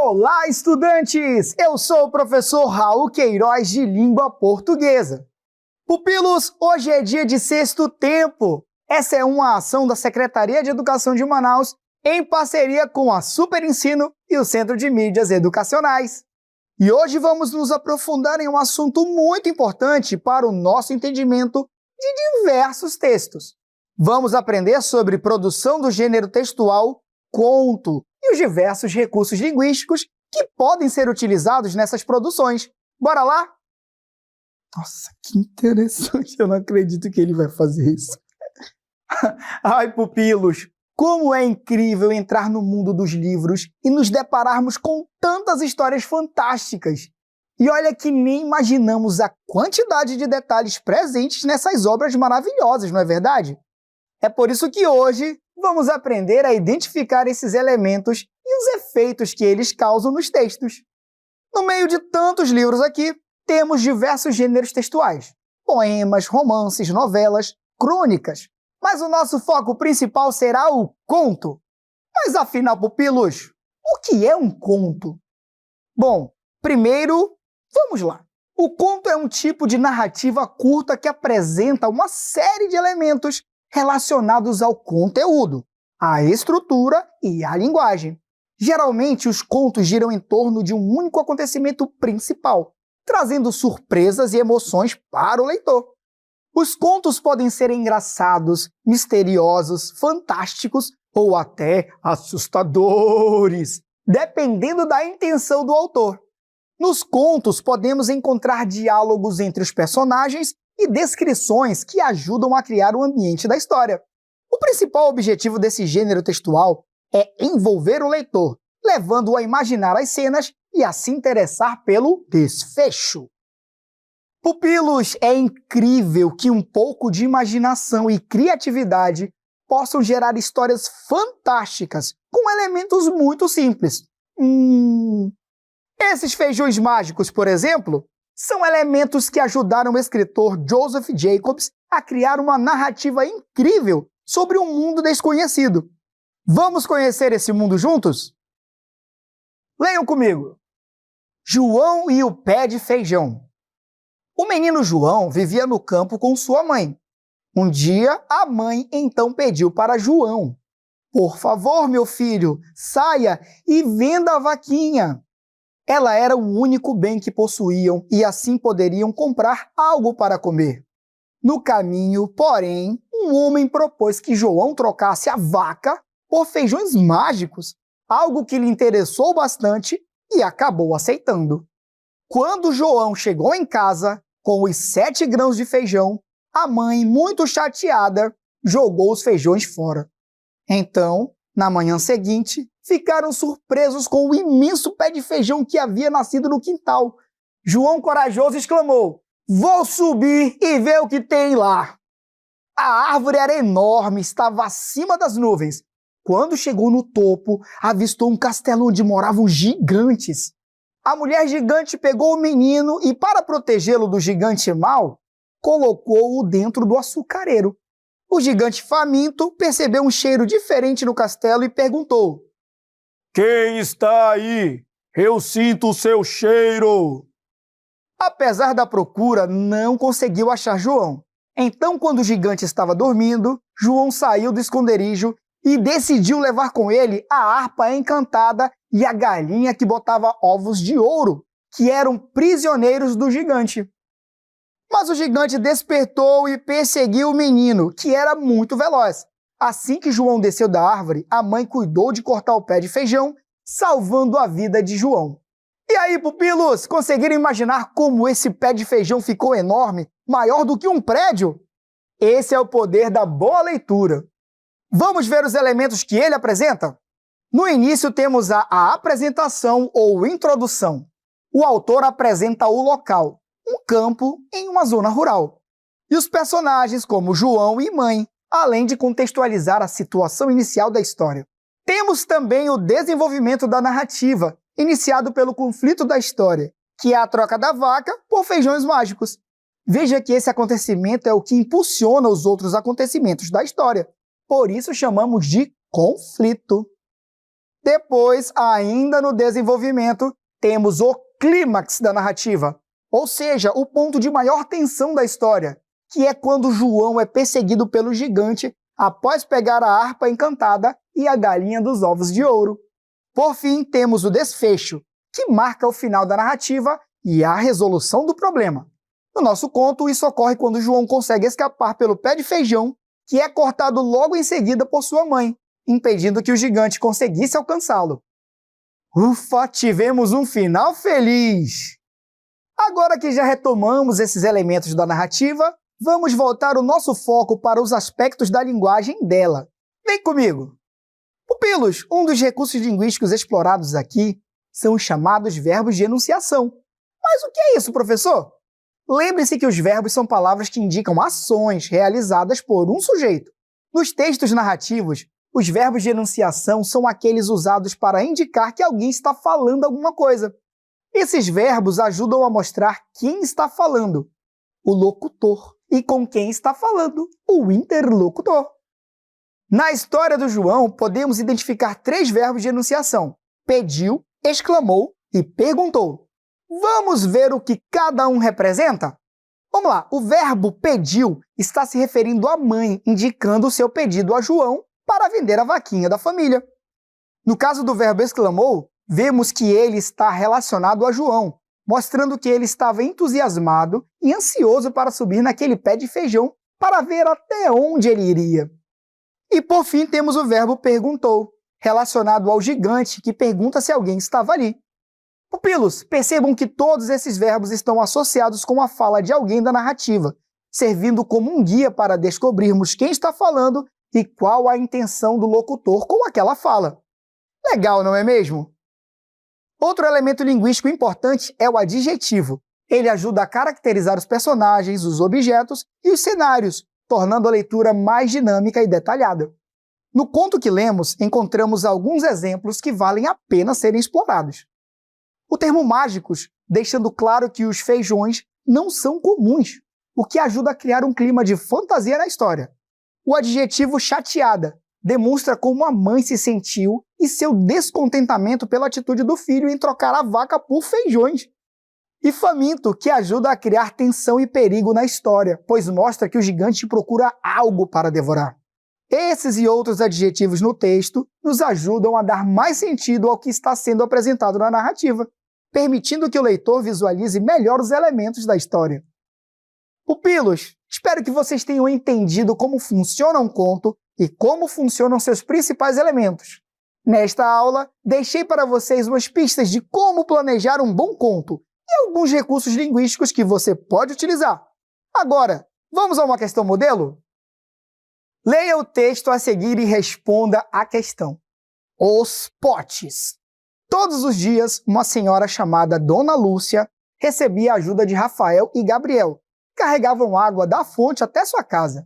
Olá, estudantes! Eu sou o professor Raul Queiroz de Língua Portuguesa. Pupilos, hoje é dia de Sexto Tempo. Essa é uma ação da Secretaria de Educação de Manaus em parceria com a Super Ensino e o Centro de Mídias Educacionais. E hoje vamos nos aprofundar em um assunto muito importante para o nosso entendimento de diversos textos. Vamos aprender sobre produção do gênero textual conto e os diversos recursos linguísticos que podem ser utilizados nessas produções. Bora lá? Nossa, que interessante! Eu não acredito que ele vai fazer isso. Ai, pupilos! Como é incrível entrar no mundo dos livros e nos depararmos com tantas histórias fantásticas! E olha que nem imaginamos a quantidade de detalhes presentes nessas obras maravilhosas, não é verdade? É por isso que hoje vamos aprender a identificar esses elementos e os efeitos que eles causam nos textos. No meio de tantos livros aqui, temos diversos gêneros textuais: poemas, romances, novelas, crônicas. Mas o nosso foco principal será o conto. Mas afinal, pupilos, o que é um conto? Bom, primeiro, vamos lá. O conto é um tipo de narrativa curta que apresenta uma série de elementos relacionados ao conteúdo, à estrutura e à linguagem. Geralmente, os contos giram em torno de um único acontecimento principal, trazendo surpresas e emoções para o leitor. Os contos podem ser engraçados, misteriosos, fantásticos ou até assustadores, dependendo da intenção do autor. Nos contos, podemos encontrar diálogos entre os personagens e descrições que ajudam a criar o ambiente da história. O principal objetivo desse gênero textual é envolver o leitor, levando-o a imaginar as cenas e a se interessar pelo desfecho. Pupilos, é incrível que um pouco de imaginação e criatividade possam gerar histórias fantásticas com elementos muito simples. Esses feijões mágicos, por exemplo, são elementos que ajudaram o escritor Joseph Jacobs a criar uma narrativa incrível sobre um mundo desconhecido. Vamos conhecer esse mundo juntos? Leiam comigo. João e o pé de feijão. O menino João vivia no campo com sua mãe. Um dia, a mãe então pediu para João: "Por favor, meu filho, saia e venda a vaquinha." Ela era o único bem que possuíam e assim poderiam comprar algo para comer. No caminho, porém, um homem propôs que João trocasse a vaca por feijões mágicos, algo que lhe interessou bastante e acabou aceitando. Quando João chegou em casa, com os 7 grãos de feijão, a mãe, muito chateada, jogou os feijões fora. Então, na manhã seguinte, ficaram surpresos com o imenso pé de feijão que havia nascido no quintal. João, corajoso, exclamou: "Vou subir e ver o que tem lá." A árvore era enorme, estava acima das nuvens. Quando chegou no topo, avistou um castelo onde moravam gigantes. A mulher gigante pegou o menino e, para protegê-lo do gigante mau, colocou-o dentro do açucareiro. O gigante faminto percebeu um cheiro diferente no castelo e perguntou: "Quem está aí? Eu sinto o seu cheiro." Apesar da procura, não conseguiu achar João. Então, quando o gigante estava dormindo, João saiu do esconderijo e decidiu levar com ele a harpa encantada e a galinha que botava ovos de ouro, que eram prisioneiros do gigante. Mas o gigante despertou e perseguiu o menino, que era muito veloz. Assim que João desceu da árvore, a mãe cuidou de cortar o pé de feijão, salvando a vida de João. E aí, pupilos, conseguiram imaginar como esse pé de feijão ficou enorme, maior do que um prédio? Esse é o poder da boa leitura. Vamos ver os elementos que ele apresenta? No início temos a apresentação ou introdução. O autor apresenta o local, um campo em uma zona rural. E os personagens como João e mãe, além de contextualizar a situação inicial da história. Temos também o desenvolvimento da narrativa, iniciado pelo conflito da história, que é a troca da vaca por feijões mágicos. Veja que esse acontecimento é o que impulsiona os outros acontecimentos da história. Por isso chamamos de conflito. Depois, ainda no desenvolvimento, temos o clímax da narrativa, ou seja, o ponto de maior tensão da história, que é quando João é perseguido pelo gigante após pegar a harpa encantada e a galinha dos ovos de ouro. Por fim, temos o desfecho, que marca o final da narrativa e a resolução do problema. No nosso conto, isso ocorre quando João consegue escapar pelo pé de feijão, que é cortado logo em seguida por sua mãe, impedindo que o gigante conseguisse alcançá-lo. Ufa, tivemos um final feliz! Agora que já retomamos esses elementos da narrativa, vamos voltar o nosso foco para os aspectos da linguagem dela. Vem comigo! Pupilos, um dos recursos linguísticos explorados aqui são os chamados verbos de enunciação. Mas o que é isso, professor? Lembre-se que os verbos são palavras que indicam ações realizadas por um sujeito. Nos textos narrativos, os verbos de enunciação são aqueles usados para indicar que alguém está falando alguma coisa. Esses verbos ajudam a mostrar quem está falando, o locutor, e com quem está falando, o interlocutor. Na história do João, podemos identificar 3 verbos de enunciação: pediu, exclamou e perguntou. Vamos ver o que cada um representa? Vamos lá, o verbo pediu está se referindo à mãe, indicando o seu pedido a João para vender a vaquinha da família. No caso do verbo exclamou, vemos que ele está relacionado a João, mostrando que ele estava entusiasmado e ansioso para subir naquele pé de feijão para ver até onde ele iria. E por fim temos o verbo perguntou, relacionado ao gigante que pergunta se alguém estava ali. Pupilos, percebam que todos esses verbos estão associados com a fala de alguém da narrativa, servindo como um guia para descobrirmos quem está falando e qual a intenção do locutor com aquela fala. Legal, não é mesmo? Outro elemento linguístico importante é o adjetivo. Ele ajuda a caracterizar os personagens, os objetos e os cenários, tornando a leitura mais dinâmica e detalhada. No conto que lemos, encontramos alguns exemplos que valem a pena serem explorados. O termo mágicos, deixando claro que os feijões não são comuns, o que ajuda a criar um clima de fantasia na história. O adjetivo chateada demonstra como a mãe se sentiu e seu descontentamento pela atitude do filho em trocar a vaca por feijões. E faminto, que ajuda a criar tensão e perigo na história, pois mostra que o gigante procura algo para devorar. Esses e outros adjetivos no texto nos ajudam a dar mais sentido ao que está sendo apresentado na narrativa, permitindo que o leitor visualize melhor os elementos da história. Pupilos, espero que vocês tenham entendido como funciona um conto e como funcionam seus principais elementos. Nesta aula, deixei para vocês umas pistas de como planejar um bom conto e alguns recursos linguísticos que você pode utilizar. Agora, vamos a uma questão modelo? Leia o texto a seguir e responda a questão. Os potes. Todos os dias, uma senhora chamada Dona Lúcia recebia a ajuda de Rafael e Gabriel. Carregavam água da fonte até sua casa.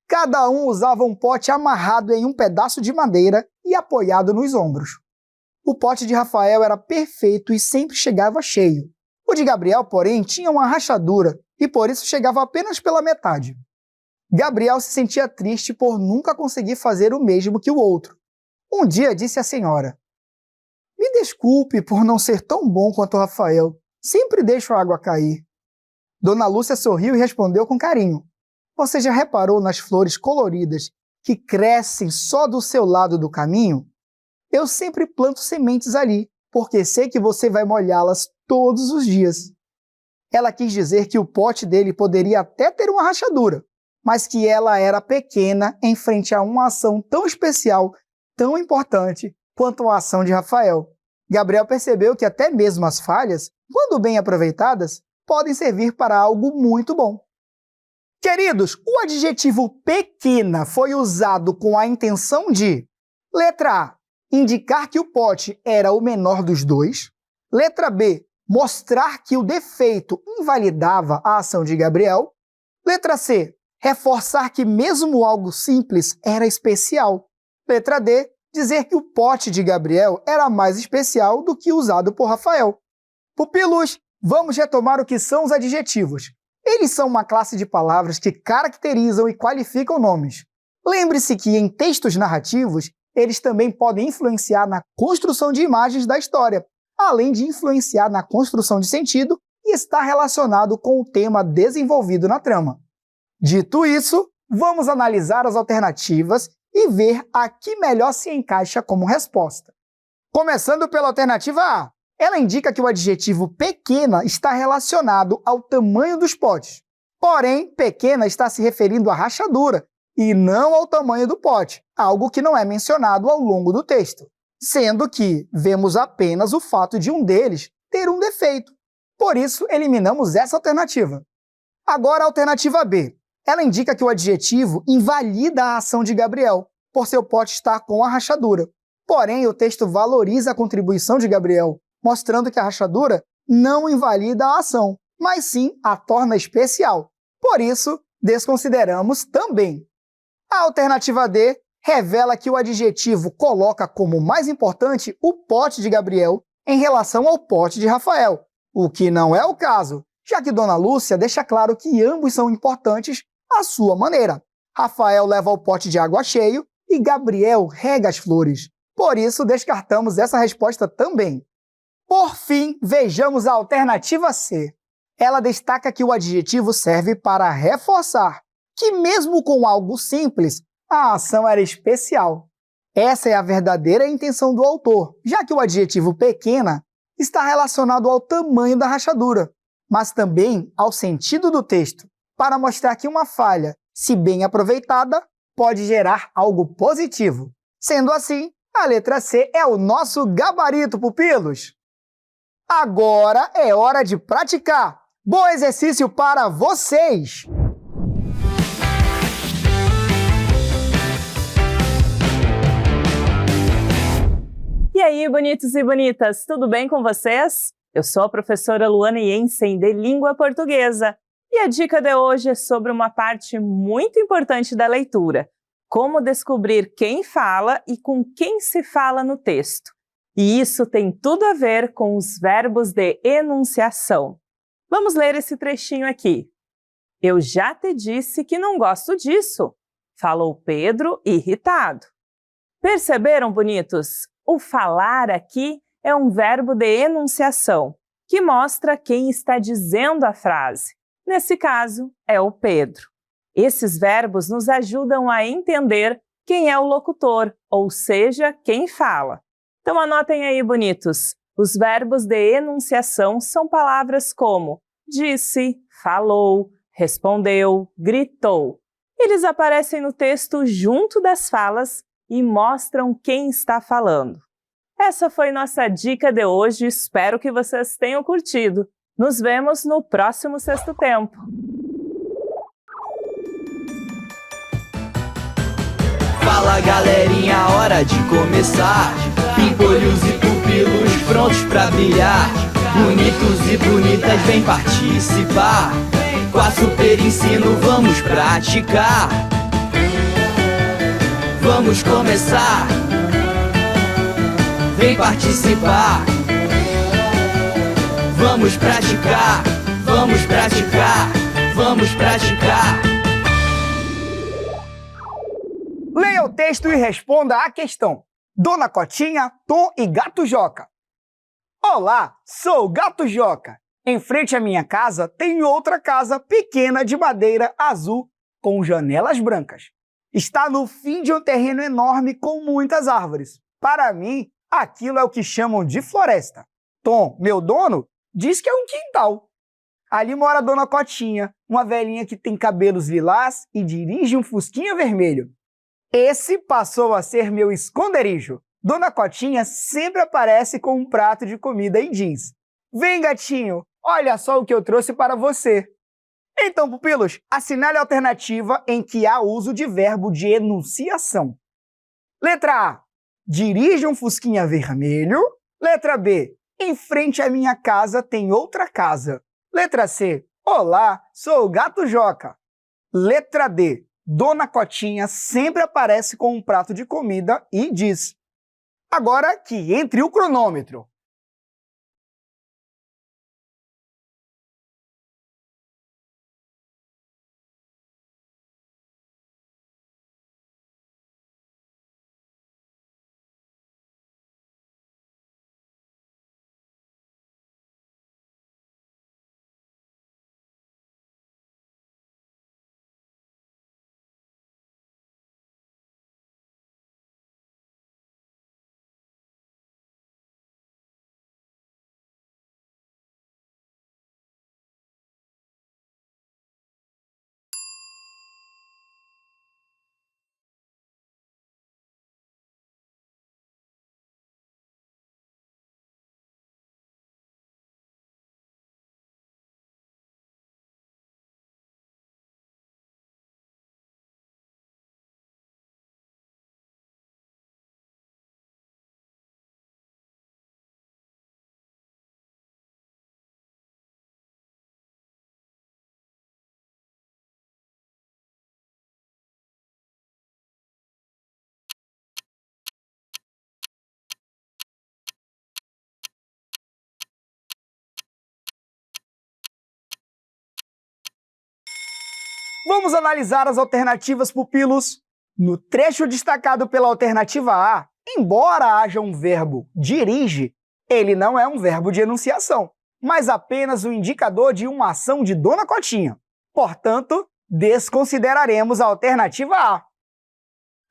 Cada um usava um pote amarrado em um pedaço de madeira e apoiado nos ombros. O pote de Rafael era perfeito e sempre chegava cheio. O de Gabriel, porém, tinha uma rachadura e por isso chegava apenas pela metade. Gabriel se sentia triste por nunca conseguir fazer o mesmo que o outro. Um dia disse à senhora: "Me desculpe por não ser tão bom quanto Rafael. Sempre deixo a água cair." Dona Lúcia sorriu e respondeu com carinho: "Você já reparou nas flores coloridas que crescem só do seu lado do caminho? Eu sempre planto sementes ali, porque sei que você vai molhá-las todos os dias." Ela quis dizer que o pote dele poderia até ter uma rachadura, mas que ela era pequena em frente a uma ação tão especial, tão importante, quanto a ação de Rafael. Gabriel percebeu que até mesmo as falhas, quando bem aproveitadas, podem servir para algo muito bom. Queridos, o adjetivo pequena foi usado com a intenção de: letra A, indicar que o pote era o menor dos dois. Letra B, mostrar que o defeito invalidava a ação de Gabriel. Letra C, reforçar que mesmo algo simples era especial. Letra D, dizer que o pote de Gabriel era mais especial do que o usado por Rafael. Pupilos, vamos retomar o que são os adjetivos. Eles são uma classe de palavras que caracterizam e qualificam nomes. Lembre-se que em textos narrativos, eles também podem influenciar na construção de imagens da história, além de influenciar na construção de sentido e estar relacionado com o tema desenvolvido na trama. Dito isso, vamos analisar as alternativas e ver a que melhor se encaixa como resposta. Começando pela alternativa A, ela indica que o adjetivo pequena está relacionado ao tamanho dos potes. Porém, pequena está se referindo à rachadura e não ao tamanho do pote, algo que não é mencionado ao longo do texto, sendo que vemos apenas o fato de um deles ter um defeito. Por isso, eliminamos essa alternativa. Agora, a alternativa B. Ela indica que o adjetivo invalida a ação de Gabriel, por seu pote estar com a rachadura. Porém, o texto valoriza a contribuição de Gabriel, mostrando que a rachadura não invalida a ação, mas sim a torna especial. Por isso, desconsideramos também. A alternativa D revela que o adjetivo coloca como mais importante o pote de Gabriel em relação ao pote de Rafael, o que não é o caso, já que Dona Lúcia deixa claro que ambos são importantes à sua maneira. Rafael leva o pote de água cheio e Gabriel rega as flores. Por isso, descartamos essa resposta também. Por fim, vejamos a alternativa C. Ela destaca que o adjetivo serve para reforçar que, mesmo com algo simples, a ação era especial. Essa é a verdadeira intenção do autor, já que o adjetivo pequena está relacionado ao tamanho da rachadura, mas também ao sentido do texto, para mostrar que uma falha, se bem aproveitada, pode gerar algo positivo. Sendo assim, a letra C é o nosso gabarito, pupilos! Agora é hora de praticar! Bom exercício para vocês! E aí, bonitos e bonitas, tudo bem com vocês? Eu sou a professora Luana Jensen, de Língua Portuguesa, e a dica de hoje é sobre uma parte muito importante da leitura: como descobrir quem fala e com quem se fala no texto. E isso tem tudo a ver com os verbos de enunciação. Vamos ler esse trechinho aqui. Eu já te disse que não gosto disso, falou Pedro, irritado. Perceberam, bonitos? O falar aqui é um verbo de enunciação, que mostra quem está dizendo a frase. Nesse caso, é o Pedro. Esses verbos nos ajudam a entender quem é o locutor, ou seja, quem fala. Então anotem aí, bonitos. Os verbos de enunciação são palavras como disse, falou, respondeu, gritou. Eles aparecem no texto junto das falas e mostram quem está falando. Essa foi nossa dica de hoje, espero que vocês tenham curtido. Nos vemos no próximo Sexto Tempo. Fala galerinha, hora de começar. Pimpolhos e pupilos prontos pra brilhar. Bonitos e bonitas, vem participar. Com a Super Ensino vamos praticar. Vamos começar. Vem participar. Vamos praticar. Vamos praticar. Vamos praticar. Leia o texto e responda à questão. Dona Cotinha, Tom e Gato Joca. Olá, sou o Gato Joca. Em frente à minha casa tem outra casa pequena de madeira azul com janelas brancas. Está no fim de um terreno enorme com muitas árvores. Para mim, aquilo é o que chamam de floresta. Tom, meu dono, diz que é um quintal. Ali mora a Dona Cotinha, uma velhinha que tem cabelos lilás e dirige um fusquinha vermelho. Esse passou a ser meu esconderijo. Dona Cotinha sempre aparece com um prato de comida e diz: vem, gatinho, olha só o que eu trouxe para você. Então, pupilos, assinale a alternativa em que há uso de verbo de enunciação. Letra A. Dirige um fusquinha vermelho. Letra B. Em frente à minha casa tem outra casa. Letra C. Olá, sou o Gato Joca. Letra D. Dona Cotinha sempre aparece com um prato de comida e diz. Agora que entre o cronômetro. Vamos analisar as alternativas, pupilos. No trecho destacado pela alternativa A, embora haja um verbo dirige, ele não é um verbo de enunciação, mas apenas o indicador de uma ação de Dona Cotinha. Portanto, desconsideraremos a alternativa A.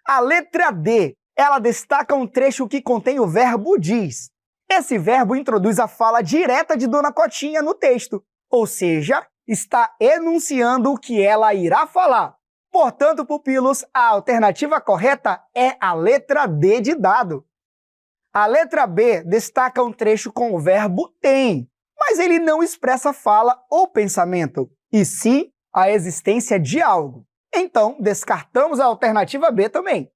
A letra D, ela destaca um trecho que contém o verbo diz. Esse verbo introduz a fala direta de Dona Cotinha no texto, ou seja, está enunciando o que ela irá falar. Portanto, pupilos, a alternativa correta é a letra D de dado. A letra B destaca um trecho com o verbo tem, mas ele não expressa fala ou pensamento, e sim a existência de algo. Então, descartamos a alternativa B também.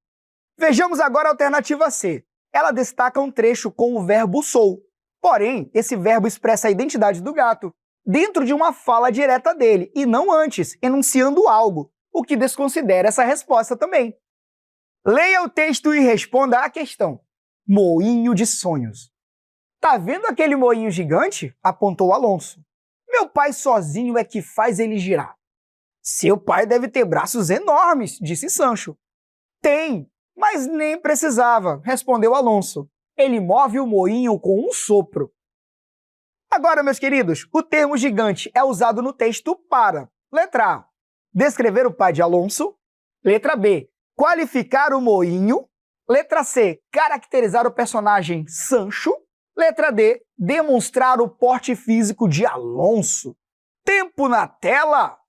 Vejamos agora a alternativa C. Ela destaca um trecho com o verbo sou. Porém, esse verbo expressa a identidade do gato dentro de uma fala direta dele, e não antes, enunciando algo, o que desconsidera essa resposta também. Leia o texto e responda à questão. Moinho de sonhos. Tá vendo aquele moinho gigante? Apontou Alonso. Meu pai sozinho é que faz ele girar. Seu pai deve ter braços enormes, disse Sancho. Tem, mas nem precisava, respondeu Alonso. Ele move o moinho com um sopro. Agora, meus queridos, o termo gigante é usado no texto para: letra A, descrever o pai de Alonso. Letra B, qualificar o moinho. Letra C, caracterizar o personagem Sancho. Letra D, demonstrar o porte físico de Alonso. Tempo na tela!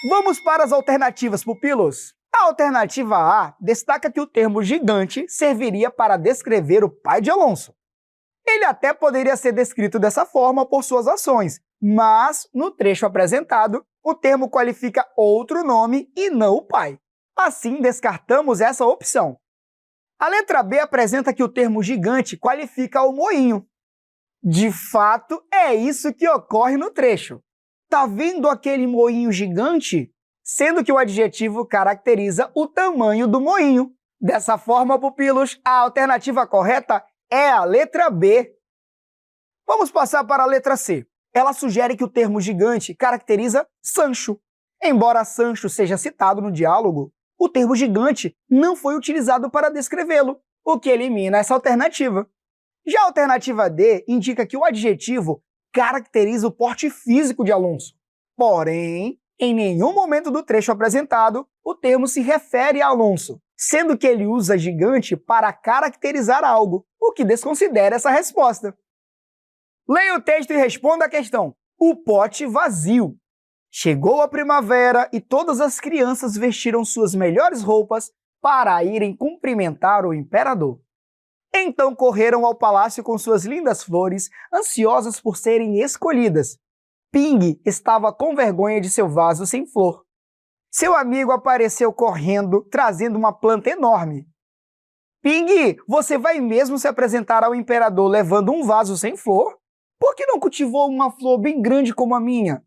Vamos para as alternativas, pupilos. A alternativa A destaca que o termo gigante serviria para descrever o pai de Alonso. Ele até poderia ser descrito dessa forma por suas ações, mas, no trecho apresentado, o termo qualifica outro nome e não o pai. Assim, descartamos essa opção. A letra B apresenta que o termo gigante qualifica o moinho. De fato, é isso que ocorre no trecho. Tá vendo aquele moinho gigante? Sendo que o adjetivo caracteriza o tamanho do moinho. Dessa forma, pupilos, a alternativa correta é a letra B. Vamos passar para a letra C. Ela sugere que o termo gigante caracteriza Sancho. Embora Sancho seja citado no diálogo, o termo gigante não foi utilizado para descrevê-lo, o que elimina essa alternativa. Já a alternativa D indica que o adjetivo caracteriza o porte físico de Alonso. Porém, em nenhum momento do trecho apresentado, o termo se refere a Alonso, sendo que ele usa gigante para caracterizar algo, o que desconsidera essa resposta. Leia o texto e responda a questão. O pote vazio. Chegou a primavera e todas as crianças vestiram suas melhores roupas para irem cumprimentar o imperador. Então correram ao palácio com suas lindas flores, ansiosas por serem escolhidas. Ping estava com vergonha de seu vaso sem flor. Seu amigo apareceu correndo, trazendo uma planta enorme. Ping, você vai mesmo se apresentar ao imperador levando um vaso sem flor? Por que não cultivou uma flor bem grande como a minha?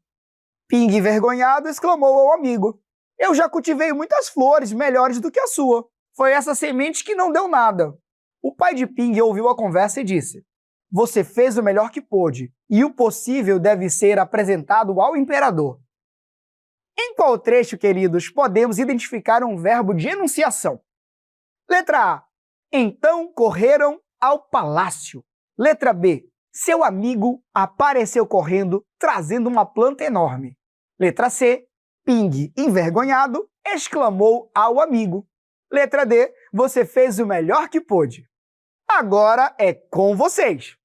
Ping, envergonhado, exclamou ao amigo. Eu já cultivei muitas flores melhores do que a sua. Foi essa semente que não deu nada. O pai de Ping ouviu a conversa e disse: você fez o melhor que pôde, e o possível deve ser apresentado ao imperador. Em qual trecho, queridos, podemos identificar um verbo de enunciação? Letra A. Então correram ao palácio. Letra B. Seu amigo apareceu correndo, trazendo uma planta enorme. Letra C. Ping, envergonhado, exclamou ao amigo. Letra D. Você fez o melhor que pôde. Agora é com vocês.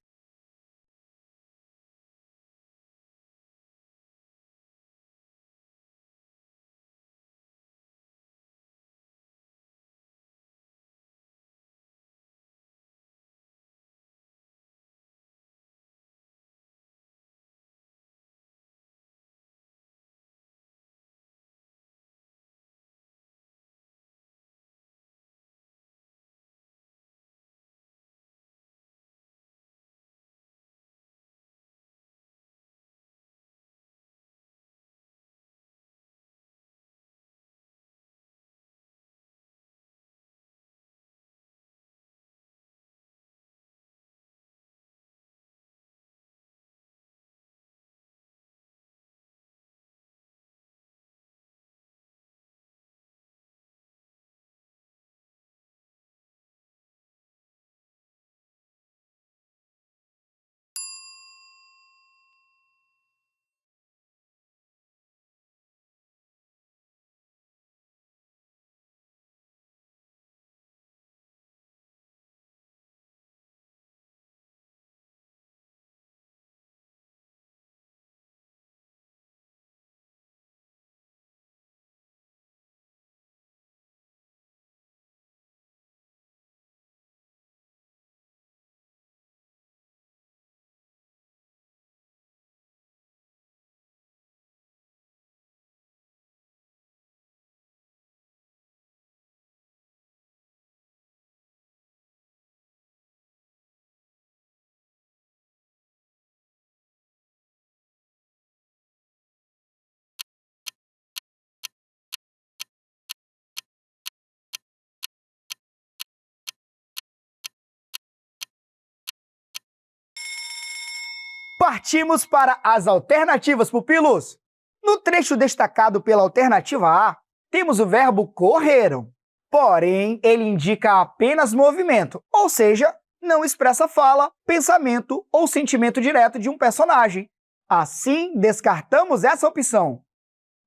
Partimos para as alternativas, pupilos! No trecho destacado pela alternativa A, temos o verbo correram. Porém, ele indica apenas movimento, ou seja, não expressa fala, pensamento ou sentimento direto de um personagem. Assim, descartamos essa opção.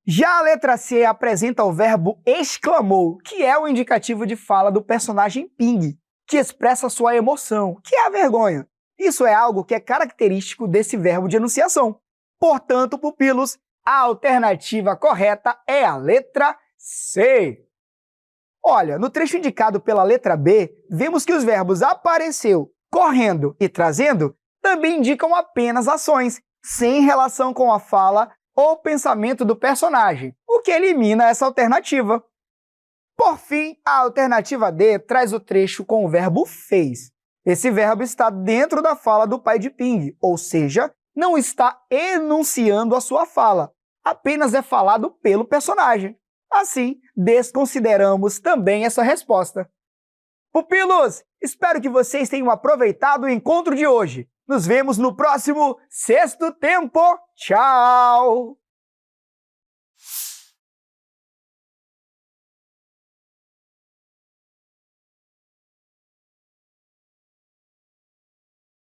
Já a letra C apresenta o verbo exclamou, que é o indicativo de fala do personagem Ping, que expressa sua emoção, que é a vergonha. Isso é algo que é característico desse verbo de enunciação. Portanto, pupilos, a alternativa correta é a letra C. Olha, no trecho indicado pela letra B, vemos que os verbos apareceu, correndo e trazendo também indicam apenas ações, sem relação com a fala ou pensamento do personagem, o que elimina essa alternativa. Por fim, a alternativa D traz o trecho com o verbo fez. Esse verbo está dentro da fala do pai de Ping, ou seja, não está enunciando a sua fala, apenas é falado pelo personagem. Assim, desconsideramos também essa resposta. Pupilos, espero que vocês tenham aproveitado o encontro de hoje. Nos vemos no próximo Sexto Tempo. Tchau!